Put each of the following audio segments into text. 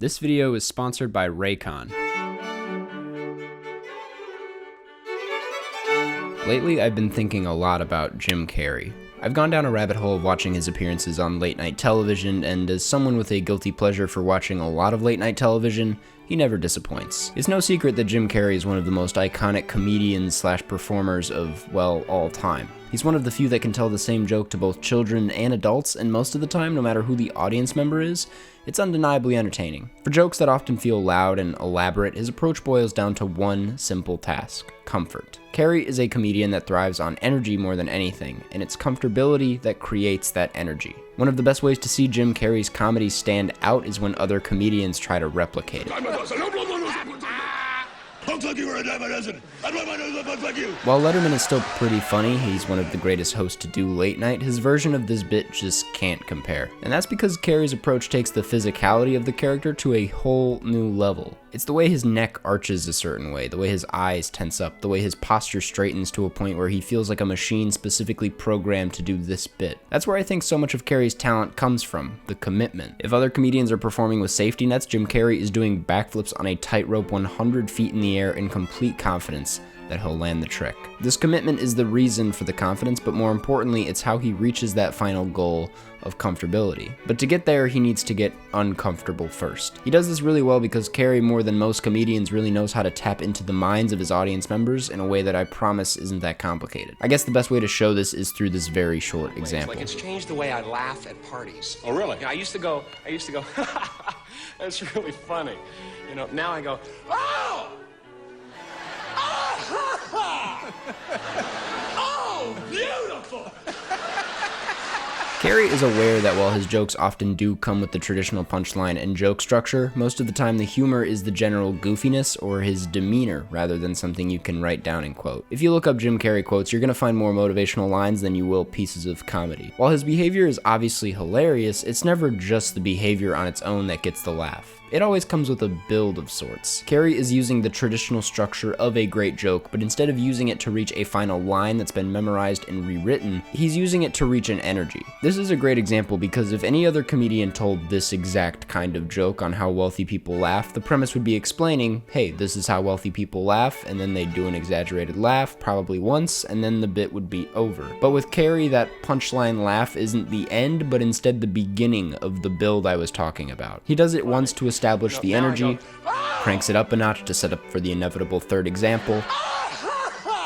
This video is sponsored by Raycon. Lately, I've been thinking a lot about Jim Carrey. I've gone down a rabbit hole of watching his appearances on late night television, and as someone with a guilty pleasure for watching a lot of late night television, he never disappoints. It's no secret that Jim Carrey is one of the most iconic comedians / performers of, well, all time. He's one of the few that can tell the same joke to both children and adults, and most of the time, no matter who the audience member is, it's undeniably entertaining. For jokes that often feel loud and elaborate, his approach boils down to one simple task: comfort. Carrey is a comedian that thrives on energy more than anything, and it's comfortability that creates that energy. One of the best ways to see Jim Carrey's comedy stand out is when other comedians try to replicate it. While Letterman is still pretty funny, he's one of the greatest hosts to do late night, his version of this bit just can't compare. And that's because Carrey's approach takes the physicality of the character to a whole new level. It's the way his neck arches a certain way, the way his eyes tense up, the way his posture straightens to a point where he feels like a machine specifically programmed to do this bit. That's where I think so much of Carrey's talent comes from, the commitment. If other comedians are performing with safety nets, Jim Carrey is doing backflips on a tightrope 100 feet in the air in complete confidence that he'll land the trick. This commitment is the reason for the confidence, but more importantly, it's how he reaches that final goal of comfortability. But to get there, he needs to get uncomfortable first. He does this really well because Carrey, more than most comedians, really knows how to tap into the minds of his audience members in a way that I promise isn't that complicated. I guess the best way to show this is through this very short example. It's changed the way I laugh at parties. Oh, really? I used to go, that's really funny. You know, now I go, oh! Oh, beautiful! Carrey is aware that while his jokes often do come with the traditional punchline and joke structure, most of the time the humor is the general goofiness or his demeanor rather than something you can write down and quote. If you look up Jim Carrey quotes, you're going to find more motivational lines than you will pieces of comedy. While his behavior is obviously hilarious, it's never just the behavior on its own that gets the laugh. It always comes with a build of sorts. Carrey is using the traditional structure of a great joke, but instead of using it to reach a final line that's been memorized and rewritten, he's using it to reach an energy. This is a great example because if any other comedian told this exact kind of joke on how wealthy people laugh, the premise would be explaining, hey, this is how wealthy people laugh, and then they'd do an exaggerated laugh, probably once, and then the bit would be over. But with Carrey, that punchline laugh isn't the end, but instead the beginning of the build I was talking about. He does it once to establish the energy, cranks it up a notch to set up for the inevitable third example,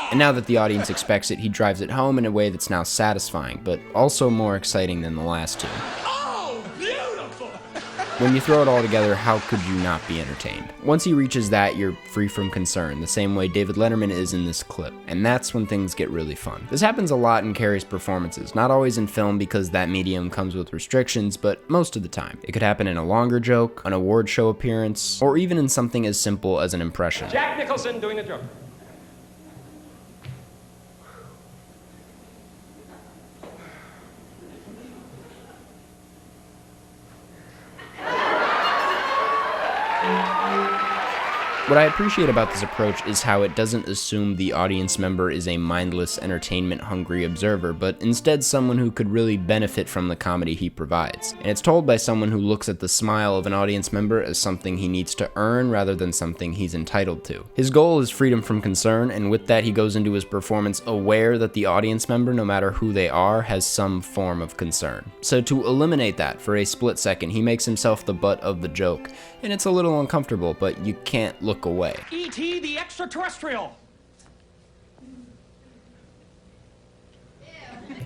and now that the audience expects it, he drives it home in a way that's now satisfying, but also more exciting than the last two. Oh, beautiful! When you throw it all together, how could you not be entertained? Once he reaches that, you're free from concern, the same way David Letterman is in this clip, and that's when things get really fun. This happens a lot in Carrey's performances, not always in film because that medium comes with restrictions, but most of the time. It could happen in a longer joke, an award show appearance, or even in something as simple as an impression. Jack Nicholson doing a joke. What I appreciate about this approach is how it doesn't assume the audience member is a mindless, entertainment-hungry observer, but instead someone who could really benefit from the comedy he provides. And it's told by someone who looks at the smile of an audience member as something he needs to earn rather than something he's entitled to. His goal is freedom from concern, and with that he goes into his performance aware that the audience member, no matter who they are, has some form of concern. So to eliminate that for a split second, he makes himself the butt of the joke, and it's a little uncomfortable, but you can't look away. E.T. the extraterrestrial.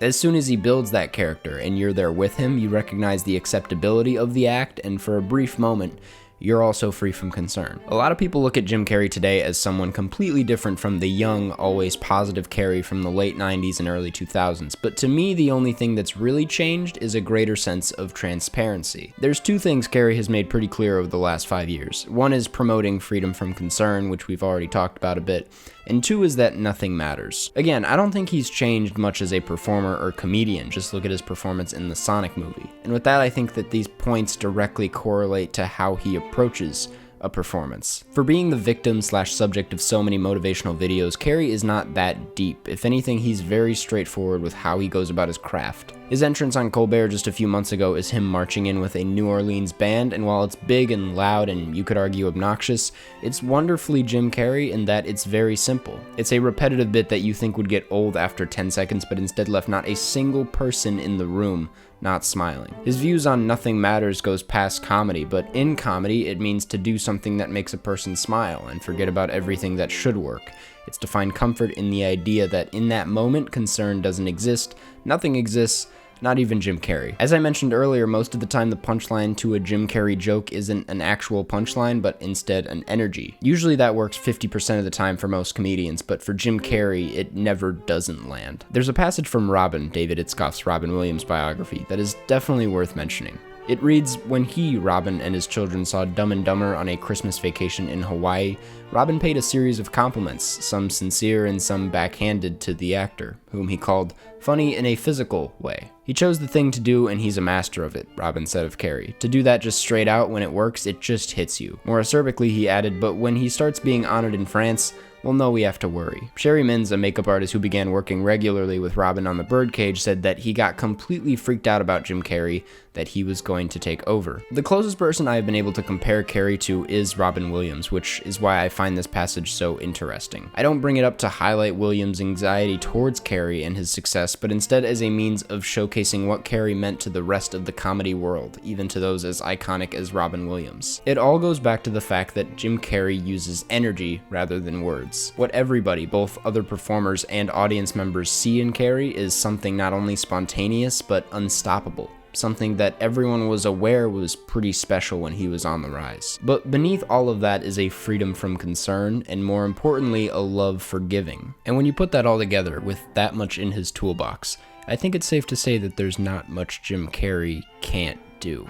As soon as he builds that character and you're there with him, you recognize the acceptability of the act, and for a brief moment, you're also free from concern. A lot of people look at Jim Carrey today as someone completely different from the young, always positive Carrey from the late 90s and early 2000s, but to me, the only thing that's really changed is a greater sense of transparency. There's two things Carrey has made pretty clear over the last 5 years. One is promoting freedom from concern, which we've already talked about a bit, and two is that nothing matters. Again, I don't think he's changed much as a performer or comedian, just look at his performance in the Sonic movie. And with that, I think that these points directly correlate to how he approaches a performance. For being the victim / subject of so many motivational videos, Carrey is not that deep. If anything, he's very straightforward with how he goes about his craft. His entrance on Colbert just a few months ago is him marching in with a New Orleans band, and while it's big and loud and you could argue obnoxious, it's wonderfully Jim Carrey in that it's very simple. It's a repetitive bit that you think would get old after 10 seconds, but instead left not a single person in the room not smiling. His views on nothing matters goes past comedy, but in comedy, it means to do something that makes a person smile and forget about everything that should work. It's to find comfort in the idea that in that moment, concern doesn't exist, nothing exists, not even Jim Carrey. As I mentioned earlier, most of the time the punchline to a Jim Carrey joke isn't an actual punchline, but instead an energy. Usually that works 50% of the time for most comedians, but for Jim Carrey, it never doesn't land. There's a passage from Robin, David Itzkoff's Robin Williams biography, that is definitely worth mentioning. It reads, when he, Robin, and his children saw Dumb and Dumber on a Christmas vacation in Hawaii, Robin paid a series of compliments, some sincere and some backhanded, to the actor, whom he called funny in a physical way. He chose the thing to do and he's a master of it, Robin said of Carrey. To do that just straight out when it works, it just hits you. More acerbically, he added, but when he starts being honored in France, well, no, we have to worry. Sherry Minns, a makeup artist who began working regularly with Robin on The Birdcage, said that he got completely freaked out about Jim Carrey, that he was going to take over. The closest person I have been able to compare Carrey to is Robin Williams, which is why I find this passage so interesting. I don't bring it up to highlight Williams' anxiety towards Carrey and his success, but instead as a means of showcasing what Carrey meant to the rest of the comedy world, even to those as iconic as Robin Williams. It all goes back to the fact that Jim Carrey uses energy rather than words. What everybody, both other performers and audience members, see in Carrey is something not only spontaneous, but unstoppable. Something that everyone was aware was pretty special when he was on the rise. But beneath all of that is a freedom from concern, and more importantly, a love for giving. And when you put that all together with that much in his toolbox, I think it's safe to say that there's not much Jim Carrey can't do.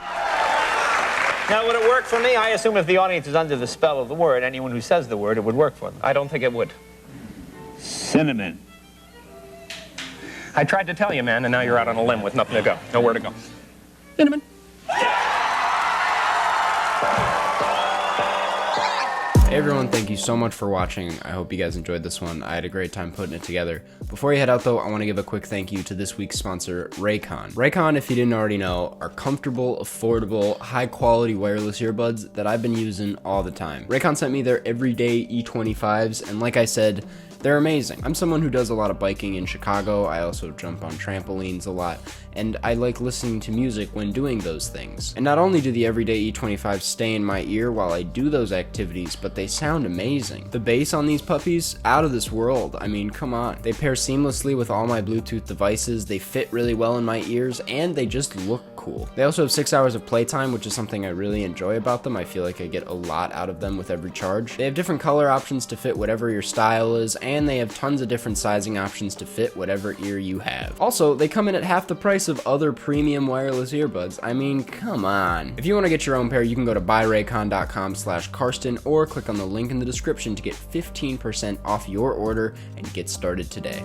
Now, would it work for me? I assume if the audience is under the spell of the word, anyone who says the word, it would work for them. I don't think it would. Cinnamon. I tried to tell you, man, and now you're out on a limb with nothing to go. Nowhere to go. Cinnamon. Hey everyone, thank you so much for watching. I hope you guys enjoyed this one. I had a great time putting it together. Before you head out though, I want to give a quick thank you to this week's sponsor, Raycon. Raycon, if you didn't already know, are comfortable, affordable, high quality wireless earbuds that I've been using all the time. Raycon sent me their everyday E25s, and like I said, they're amazing. I'm someone who does a lot of biking in Chicago. I also jump on trampolines a lot, and I like listening to music when doing those things. And not only do the everyday E25s stay in my ear while I do those activities, but they sound amazing. The bass on these puppies, out of this world. I mean, come on. They pair seamlessly with all my Bluetooth devices, they fit really well in my ears, and they just look cool. They also have 6 hours of playtime, which is something I really enjoy about them. I feel like I get a lot out of them with every charge. They have different color options to fit whatever your style is, and they have tons of different sizing options to fit whatever ear you have. Also, they come in at half the price of other premium wireless earbuds. I mean, come on. If you want to get your own pair, you can go to buyraycon.com/Karsten or click on the link in the description to get 15% off your order and get started today.